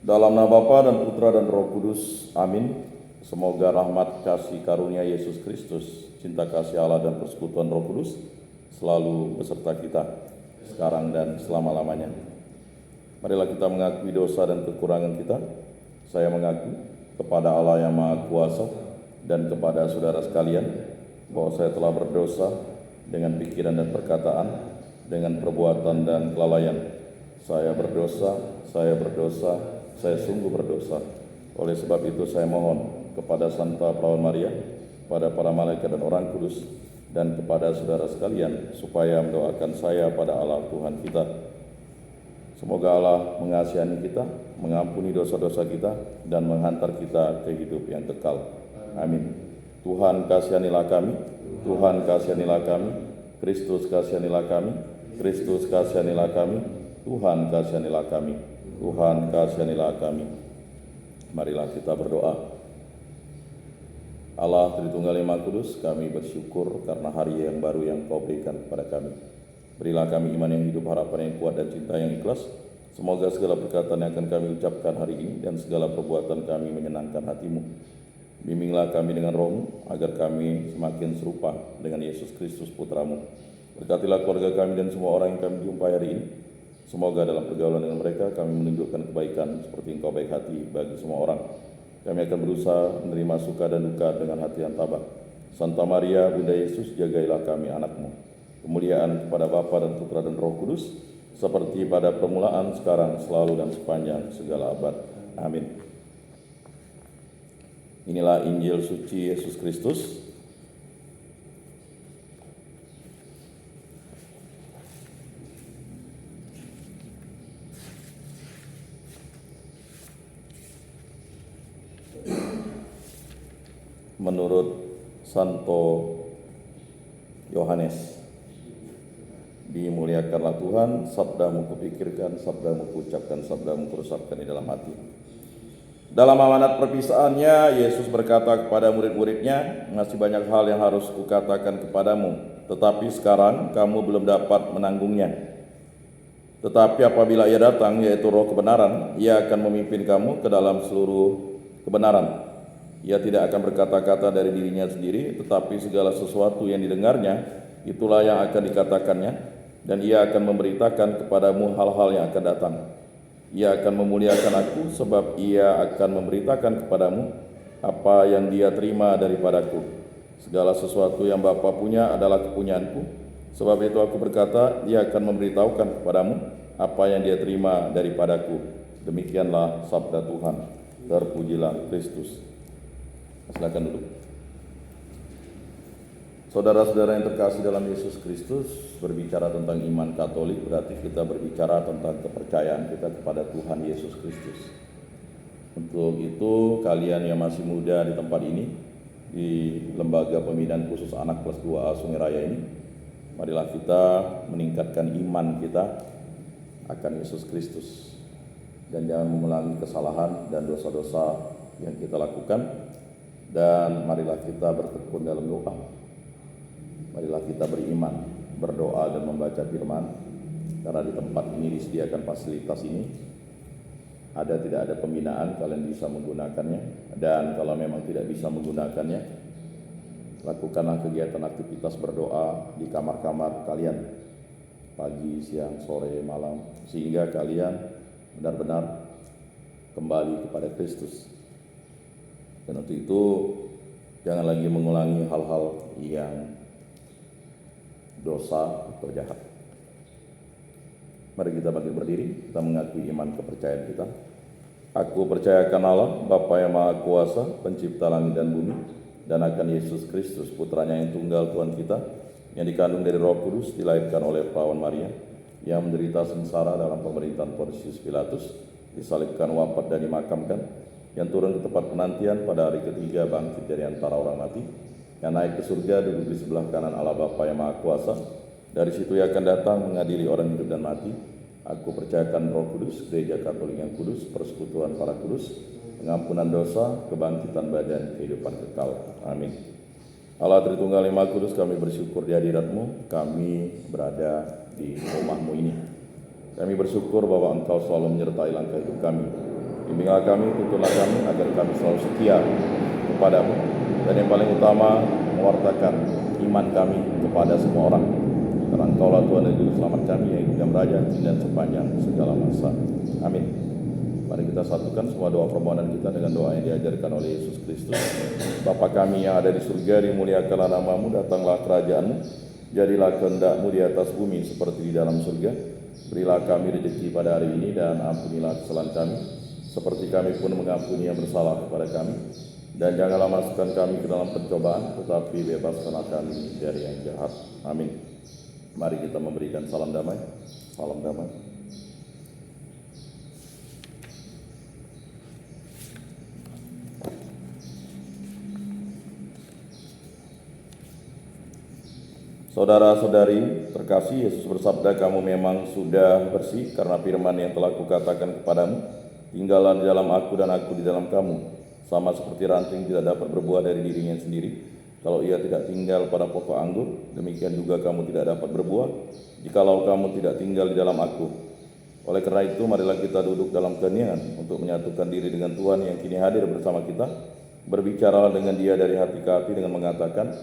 Dalam nama Bapa dan Putra dan Roh Kudus, amin. Semoga rahmat kasih karunia Yesus Kristus, cinta kasih Allah dan persekutuan Roh Kudus selalu beserta kita sekarang dan selama-lamanya. Marilah kita mengakui dosa dan kekurangan kita. Saya mengaku kepada Allah yang Maha Kuasa dan kepada saudara sekalian bahwa saya telah berdosa dengan pikiran dan perkataan, dengan perbuatan dan kelalaian. Saya berdosa, saya sungguh berdosa. Oleh sebab itu saya mohon kepada Santa Perawan Maria, pada para malaikat dan orang kudus, dan kepada saudara sekalian supaya mendoakan saya pada Allah Tuhan kita. Semoga Allah mengasihi kita, mengampuni dosa-dosa kita, dan menghantar kita ke hidup yang kekal. Amin. Tuhan kasihanilah kami, Tuhan kasihanilah kami, Kristus kasihanilah kami, Kristus kasihanilah kami, Tuhan kasihanilah kami, Tuhan kasihanilah kami. Marilah kita berdoa. Allah Tritunggal Maha Kudus, kami bersyukur karena hari yang baru yang Kau berikan kepada kami. Berilah kami iman yang hidup, harapan yang kuat, dan cinta yang ikhlas. Semoga segala perkataan yang akan kami ucapkan hari ini dan segala perbuatan kami menyenangkan hati-Mu. Bimbinglah kami dengan Roh-Mu agar kami semakin serupa dengan Yesus Kristus Putra-Mu. Berkatilah keluarga kami dan semua orang yang kami jumpai hari ini. Semoga dalam pergaulan dengan mereka kami menunjukkan kebaikan seperti Engkau baik hati bagi semua orang. Kami akan berusaha menerima suka dan duka dengan hati yang tabah. Santa Maria, Bunda Yesus, jagailah kami anak-Mu. Kemuliaan kepada Bapa dan Putra dan Roh Kudus, seperti pada permulaan, sekarang, selalu, dan sepanjang segala abad. Amin. Inilah Injil suci Yesus Kristus. Menurut Santo Yohanes. Dimuliakanlah Tuhan, sabdamu kupikirkan, sabdamu kuucapkan, sabdamu kuresapkan di dalam hati. Dalam amanat perpisahannya, Yesus berkata kepada murid-muridnya, masih banyak hal yang harus kukatakan kepadamu, tetapi sekarang kamu belum dapat menanggungnya. Tetapi apabila Ia datang, yaitu Roh kebenaran, Ia akan memimpin kamu ke dalam seluruh kebenaran. Ia tidak akan berkata-kata dari dirinya sendiri, tetapi segala sesuatu yang didengarnya, itulah yang akan dikatakannya, dan Ia akan memberitakan kepadamu hal-hal yang akan datang. Ia akan memuliakan aku, sebab Ia akan memberitakan kepadamu apa yang Dia terima daripadaku. Segala sesuatu yang Bapa punya adalah kepunyaanku, sebab itu aku berkata, Dia akan memberitahukan kepadamu apa yang Dia terima daripadaku. Demikianlah sabda Tuhan. Terpujilah Kristus. Silakan duduk. Saudara-saudara yang terkasih dalam Yesus Kristus, berbicara tentang iman Katolik berarti kita berbicara tentang kepercayaan kita kepada Tuhan Yesus Kristus. Untuk itu, kalian yang masih muda di tempat ini, di Lembaga Pembinaan Khusus Anak kelas 2A Sungai Raya ini, marilah kita meningkatkan iman kita akan Yesus Kristus. Dan jangan mengulangi kesalahan dan dosa-dosa yang kita lakukan. Dan marilah kita bertekun dalam doa. Marilah kita beriman, berdoa dan membaca firman. Karena di tempat ini disediakan fasilitas ini. Tidak ada pembinaan, kalian bisa menggunakannya. Dan kalau memang tidak bisa menggunakannya, lakukanlah kegiatan aktivitas berdoa di kamar-kamar kalian. Pagi, siang, sore, malam. Sehingga kalian benar-benar kembali kepada Kristus. Dan untuk itu, jangan lagi mengulangi hal-hal yang dosa atau jahat. Mari kita bangkit berdiri, kita mengakui iman kepercayaan kita. Aku percayakan Allah, Bapa yang Maha Kuasa, pencipta langit dan bumi, dan akan Yesus Kristus, putranya yang tunggal Tuhan kita, yang dikandung dari Roh Kudus, dilahirkan oleh Perawan Maria, yang menderita sengsara dalam pemerintahan Pontius Pilatus, disalibkan, wafat, dan dimakamkan, yang turun ke tempat penantian pada hari ketiga, bangkit dari antara orang mati, yang naik ke surga, duduk di sebelah kanan Allah Bapa yang Maha Kuasa. Dari situ Ia akan datang mengadili orang hidup dan mati. Aku percayakan Roh Kudus, Gereja Katolik yang kudus, persekutuan para kudus, pengampunan dosa, kebangkitan badan, kehidupan kekal. Amin. Allah Tritunggal Maha Kudus, kami bersyukur di hadirat-Mu, kami berada di rumah-Mu ini. Kami bersyukur bahwa Engkau selalu menyertai langkah hidup kami. Bimbinglah kami, tuntunlah kami, agar kami selalu setia kepadamu. Dan yang paling utama, mewartakan iman kami kepada semua orang. Karena Engkaulah Tuhan dan Juru Selamat kami yang hidup dan beraja dan sepanjang segala masa. Amin. Mari kita satukan semua doa permohonan kita dengan doa yang diajarkan oleh Yesus Kristus. Bapa kami yang ada di surga, dimuliakanlah namamu, datanglah kerajaanmu, jadilah kehendak-mu di atas bumi seperti di dalam surga. Berilah kami rezeki pada hari ini dan ampunilah kesalahan kami, seperti kami pun mengampuni yang bersalah kepada kami. Dan janganlah masukkan kami ke dalam pencobaan, tetapi bebaskanlah kami dari yang jahat. Amin. Mari kita memberikan salam damai. Salam damai. Saudara-saudari terkasih, Yesus bersabda, kamu memang sudah bersih karena firman yang telah kukatakan kepadamu. Tinggallah di dalam aku dan aku di dalam kamu. Sama seperti ranting tidak dapat berbuah dari dirinya sendiri kalau ia tidak tinggal pada pokok anggur, demikian juga kamu tidak dapat berbuah jikalau kamu tidak tinggal di dalam aku. Oleh karena itu, marilah kita duduk dalam keheningan untuk menyatukan diri dengan Tuhan yang kini hadir bersama kita. Berbicaralah dengan Dia dari hati ke hati dengan mengatakan,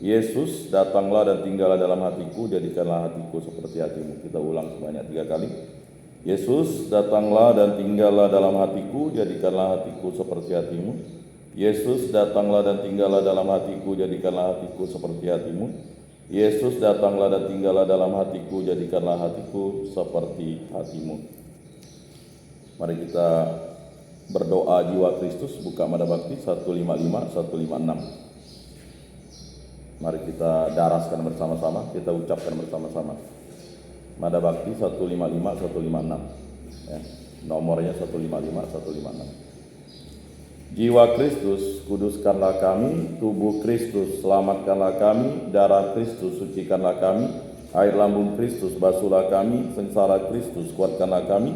Yesus, datanglah dan tinggallah dalam hatiku, jadikanlah hatiku seperti hatimu. Kita ulang sebanyak 3 kali. Yesus, datanglah dan tinggallah dalam hatiku, jadikanlah hatiku seperti hatimu. Yesus, datanglah dan tinggallah dalam hatiku, jadikanlah hatiku seperti hatimu. Yesus, datanglah dan tinggallah dalam hatiku, jadikanlah hatiku seperti hatimu. Mari kita berdoa jiwa Kristus, buka Mada Bakti 155, 156. Mari kita daraskan bersama-sama, kita ucapkan bersama-sama. Mada Bakti 155, 156. Ya, nomornya 155, 156. Jiwa Kristus, kuduskanlah kami. Tubuh Kristus, selamatkanlah kami. Darah Kristus, sucikanlah kami. Air lambung Kristus, basuhlah kami. Sengsara Kristus, kuatkanlah kami.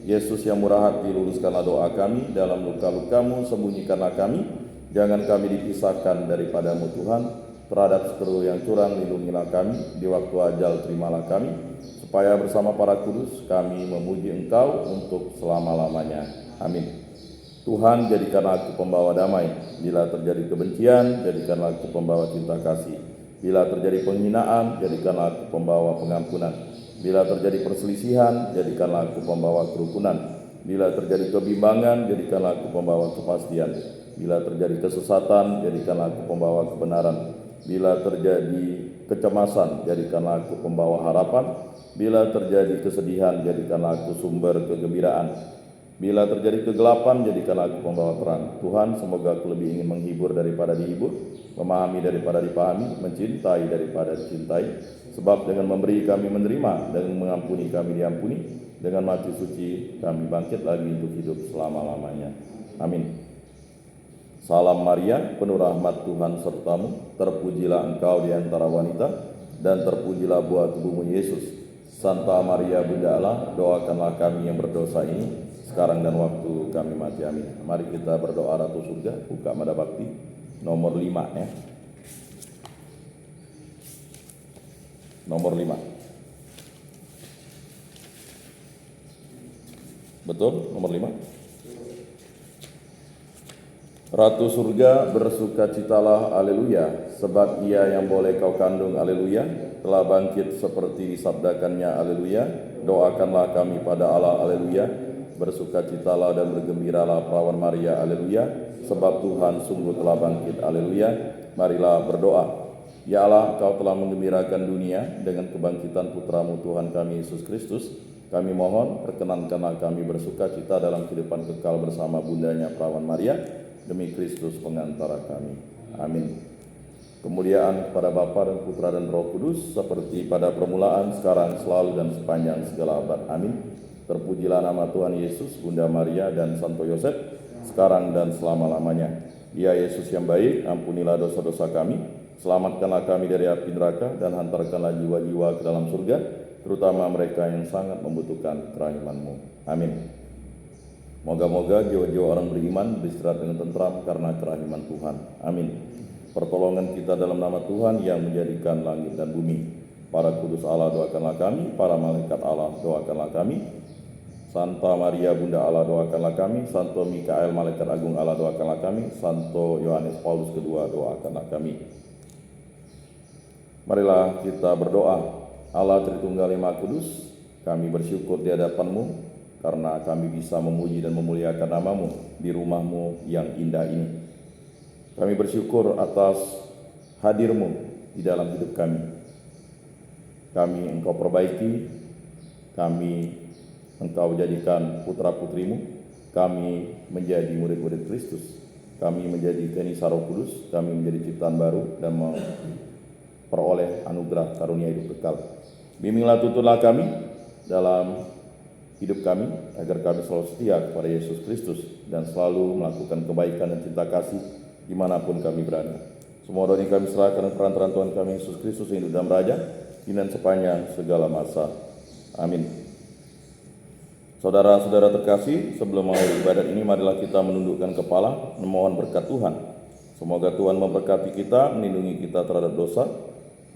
Yesus yang murah hati, luruskanlah doa kami. Dalam luka-lukamu, sembunyikanlah kami. Jangan kami dipisahkan daripadamu Tuhan. Terhadap seteru yang curang, lindungilah kami. Di waktu ajal, terimalah kami. Supaya bersama para kudus kami memuji Engkau untuk selama-lamanya. Amin. Tuhan, jadikanlah aku pembawa damai. Bila terjadi kebencian, jadikanlah aku pembawa cinta kasih. Bila terjadi penghinaan, jadikanlah aku pembawa pengampunan. Bila terjadi perselisihan, jadikanlah aku pembawa kerukunan. Bila terjadi kebimbangan, jadikanlah aku pembawa kepastian. Bila terjadi kesesatan, jadikanlah aku pembawa kebenaran. Bila terjadi kecemasan, jadikanlah aku pembawa harapan. Bila terjadi kesedihan, jadikanlah aku sumber kegembiraan. Bila terjadi kegelapan, jadikanlah aku pembawa terang. Tuhan, semoga aku lebih ingin menghibur daripada dihibur, memahami daripada dipahami, mencintai daripada dicintai. Sebab dengan memberi kami menerima, dengan mengampuni kami diampuni, dengan mati suci kami bangkit lagi untuk hidup selama-lamanya. Amin. Salam Maria, penuh rahmat Tuhan sertamu, terpujilah engkau di antara wanita, dan terpujilah buah tubuhmu Yesus. Santa Maria Bunda Allah, doakanlah kami yang berdosa ini, sekarang dan waktu kami mati. Amin. Mari kita berdoa Ratu Surga, buka Mada Bakti nomor 5 ya. Nomor 5. Betul, nomor 5. Ratu surga, bersukacitalah, aleluya, sebab ia yang boleh kau kandung, aleluya, telah bangkit seperti disabdakannya, aleluya. Doakanlah kami pada Allah, aleluya. Bersukacitalah dan bergembiralah perawan Maria, aleluya, sebab Tuhan sungguh telah bangkit, aleluya. Marilah berdoa. Ya Allah, Kau telah menggembirakan dunia dengan kebangkitan putramu Tuhan kami Yesus Kristus. Kami mohon, perkenankanlah kami bersukacita dalam kehidupan kekal bersama bundanya perawan Maria, demi Kristus pengantara kami. Amin. Kemuliaan kepada Bapa dan Putra dan Roh Kudus, seperti pada permulaan, sekarang, selalu, dan sepanjang segala abad. Amin. Terpujilah nama Tuhan Yesus, Bunda Maria, dan Santo Yosef, sekarang dan selama-lamanya. Ya Yesus yang baik, ampunilah dosa-dosa kami, selamatkanlah kami dari api neraka, dan hantarkanlah jiwa-jiwa ke dalam surga, terutama mereka yang sangat membutuhkan kerahiman-Mu. Amin. Moga-moga jiwa-jiwa orang beriman beristirahat dengan tentram karena kerahiman Tuhan. Amin. Pertolongan kita dalam nama Tuhan yang menjadikan langit dan bumi. Para kudus Allah, doakanlah kami. Para malaikat Allah, doakanlah kami. Santa Maria Bunda Allah, doakanlah kami. Santo Mikael Malaikat Agung Allah, doakanlah kami. Santo Yohanes Paulus II, doakanlah kami. Marilah kita berdoa. Allah Tritunggal Maha Kudus, kami bersyukur di hadapan-Mu karena kami bisa memuji dan memuliakan nama-Mu di rumah-Mu yang indah ini. Kami bersyukur atas hadir-Mu di dalam hidup kami. Kami Engkau perbaiki, kami Engkau jadikan putra-putrimu, kami menjadi murid-murid Kristus, kami menjadi Kenisa Roh Kudus, kami menjadi ciptaan baru dan memperoleh anugerah karunia hidup kekal. Bimbinglah, tuntunlah kami dalam hidup kami, agar kami selalu setia kepada Yesus Kristus dan selalu melakukan kebaikan dan cinta kasih dimanapun kami berada. Semua doa ini kami serahkan perantaraan Tuhan kami Yesus Kristus yang hidup dan beraja, kini dan sepanjang segala masa. Amin. Saudara-saudara terkasih, sebelum mulai ibadat ini, marilah kita menundukkan kepala, memohon berkat Tuhan. Semoga Tuhan memberkati kita, melindungi kita terhadap dosa,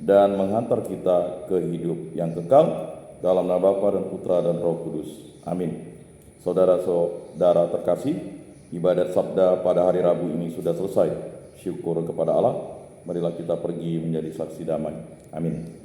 dan menghantar kita ke hidup yang kekal, dalam nama Bapa dan Putra dan Roh Kudus. Amin. Saudara-saudara terkasih, ibadat sabda pada hari Rabu ini sudah selesai. Syukur kepada Allah, marilah kita pergi menjadi saksi damai. Amin.